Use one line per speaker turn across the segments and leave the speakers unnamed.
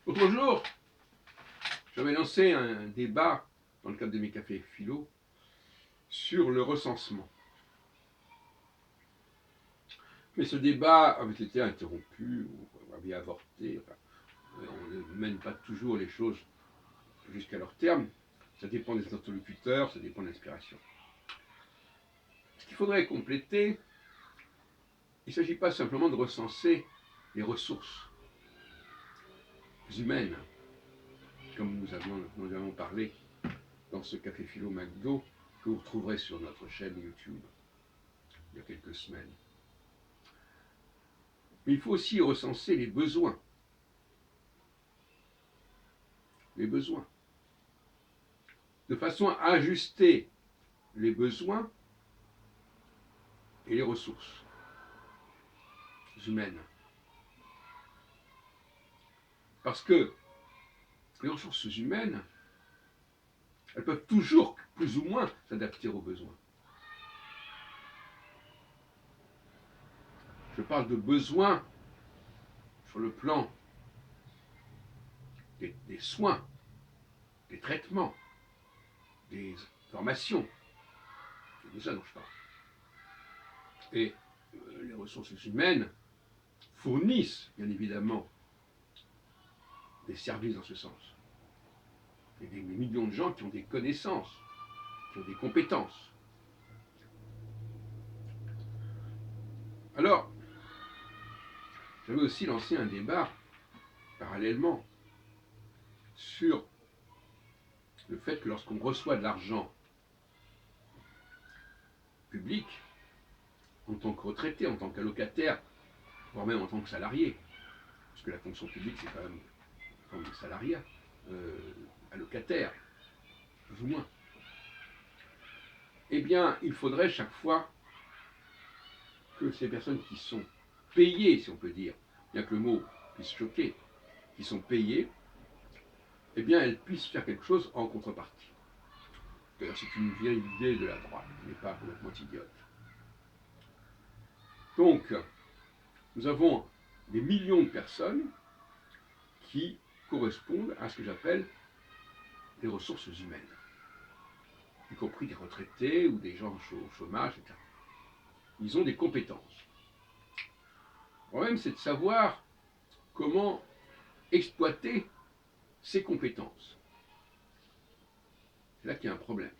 L'autre jour, j'avais lancé un débat dans le cadre de mes cafés philo sur le recensement. Mais ce débat avait été interrompu, ou avait avorté. Enfin, on ne mène pas toujours les choses jusqu'à leur terme. Ça dépend des interlocuteurs, ça dépend de l'inspiration. Ce qu'il faudrait compléter, il ne s'agit pas simplement de recenser les ressources humaines, comme nous avons parlé dans ce café philo McDo, que vous retrouverez sur notre chaîne YouTube il y a quelques semaines. Mais il faut aussi recenser les besoins. Les besoins. De façon à ajuster les besoins et les ressources humaines. Parce que les ressources humaines, elles peuvent toujours, plus ou moins, s'adapter aux besoins. Je parle de besoins sur le plan des soins, des traitements, des formations. C'est de ça dont je parle. Et les ressources humaines fournissent, bien évidemment, des services dans ce sens. Il y a des millions de gens qui ont des connaissances, qui ont des compétences. Alors, j'avais aussi lancé un débat parallèlement sur le fait que lorsqu'on reçoit de l'argent public, en tant que retraité, en tant qu'allocataire, voire même en tant que salarié, parce que la fonction publique c'est quand même une forme de salariat, allocataire, plus ou moins, eh bien il faudrait chaque fois que ces personnes qui sont payées, si on peut dire, bien que le mot puisse choquer, qui sont payées, eh bien elles puissent faire quelque chose en contrepartie. D'ailleurs, c'est une vieille idée de la droite, qui n'est pas complètement idiote. Donc, nous avons des millions de personnes qui correspondent à ce que j'appelle les ressources humaines, y compris des retraités ou des gens au chômage, etc. Ils ont des compétences. Le problème, c'est de savoir comment exploiter ces compétences. C'est là qu'il y a un problème.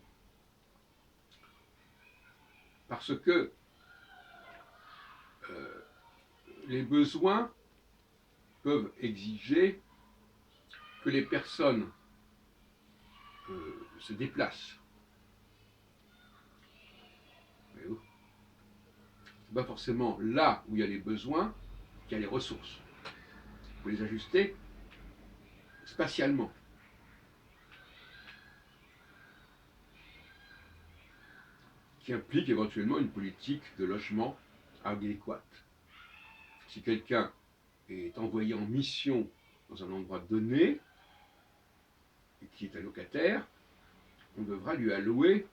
Parce que les besoins peuvent exiger que les personnes se déplacent. C'est pas forcément là où il y a les besoins qu'il y a les ressources. Il faut les ajuster spatialement. Qui implique éventuellement une politique de logement adéquate. Si quelqu'un est envoyé en mission dans un endroit donné et qui est allocataire, on devra lui allouer,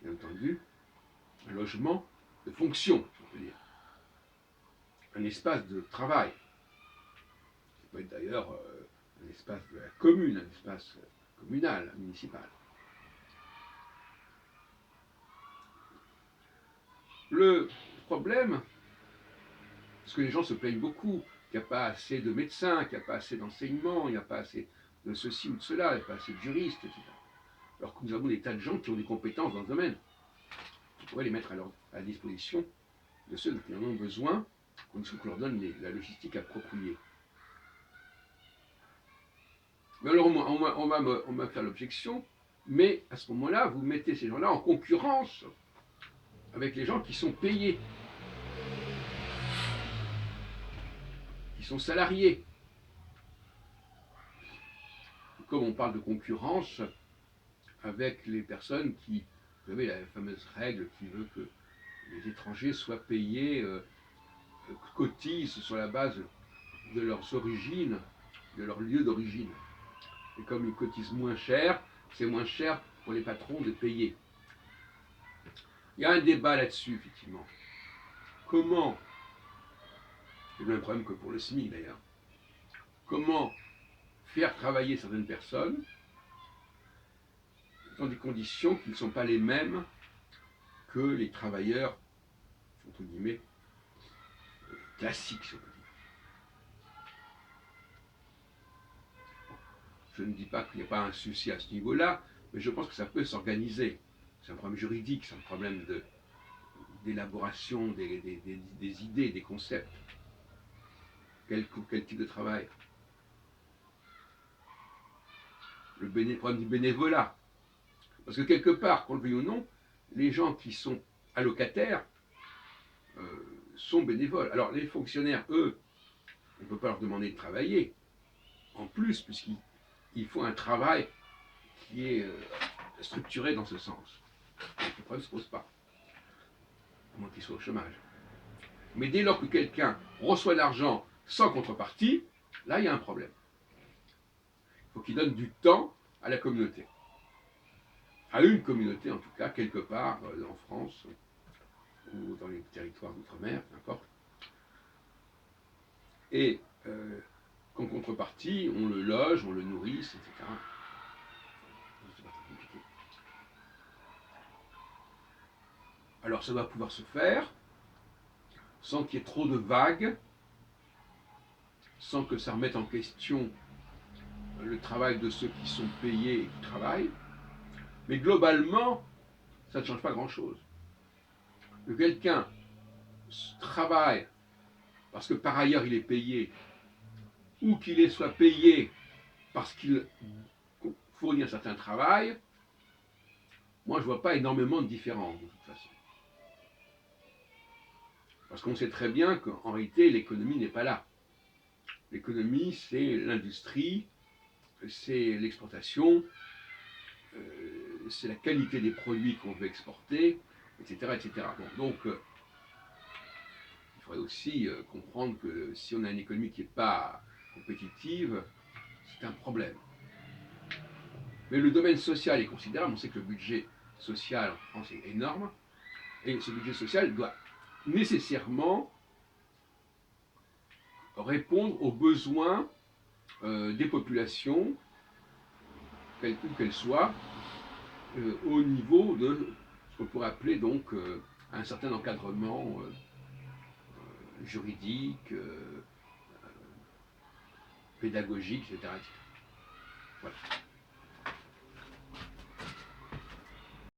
bien entendu, un logement de fonction, si on peut dire. Un espace de travail. Ça peut être d'ailleurs un espace de la commune, un espace communal, municipal. Le problème, parce que les gens se plaignent beaucoup, qu'il n'y a pas assez de médecins, qu'il n'y a pas assez d'enseignement, il n'y a pas assez de ceci ou de cela, il n'y a pas assez de juristes, etc. Alors que nous avons des tas de gens qui ont des compétences dans ce domaine. On pourrait les mettre à la disposition de ceux qui en ont besoin, à condition qu'on leur donne la logistique appropriée. Mais alors on va faire l'objection, mais à ce moment-là, vous mettez ces gens-là en concurrence avec les gens qui sont payés, qui sont salariés. Comme on parle de concurrence avec les personnes qui, vous savez, la fameuse règle qui veut que les étrangers soient payés, cotisent sur la base de leurs origines, de leur lieu d'origine. Et comme ils cotisent moins cher, c'est moins cher pour les patrons de payer. Il y a un débat là-dessus, effectivement. Comment, c'est le même problème que pour le SMIC d'ailleurs, comment faire travailler certaines personnes dans des conditions qui ne sont pas les mêmes que les travailleurs, entre guillemets, classiques, si on peut dire. Je ne dis pas qu'il n'y a pas un souci à ce niveau-là, mais je pense que ça peut s'organiser. C'est un problème juridique, c'est un problème d'élaboration des idées, des concepts. Quel type de travail? Le problème du bénévolat. Parce que quelque part, qu'on le veuille ou non, les gens qui sont allocataires sont bénévoles. Alors les fonctionnaires, eux, on ne peut pas leur demander de travailler en plus, puisqu'ils font un travail qui est structuré dans ce sens. Donc, le problème ne se pose pas, à moins qu'ils soient au chômage. Mais dès lors que quelqu'un reçoit l'argent sans contrepartie, là, il y a un problème. Il faut qu'il donne du temps à la communauté. À une communauté, en tout cas, quelque part en France, ou dans les territoires d'outre-mer, n'importe. Et qu'en contrepartie, on le loge, on le nourrisse, etc. C'est pas très compliqué. Alors ça va pouvoir se faire sans qu'il y ait trop de vagues, sans que ça remette en question le travail de ceux qui sont payés et qui travaillent. Mais globalement, ça ne change pas grand-chose. Que quelqu'un travaille parce que par ailleurs il est payé, ou qu'il soit payé parce qu'il fournit un certain travail, moi je ne vois pas énormément de différence de toute façon. Parce qu'on sait très bien qu'en réalité l'économie n'est pas là. L'économie, c'est l'industrie, c'est l'exportation, c'est la qualité des produits qu'on veut exporter, etc. etc. Bon, donc, il faudrait aussi comprendre que si on a une économie qui n'est pas compétitive, c'est un problème. Mais le domaine social est considérable. On sait que le budget social en France est énorme. Et ce budget social doit nécessairement répondre aux besoins des populations, quelles qu'elles soient, au niveau de ce qu'on pourrait appeler donc un certain encadrement juridique, pédagogique, etc. Voilà.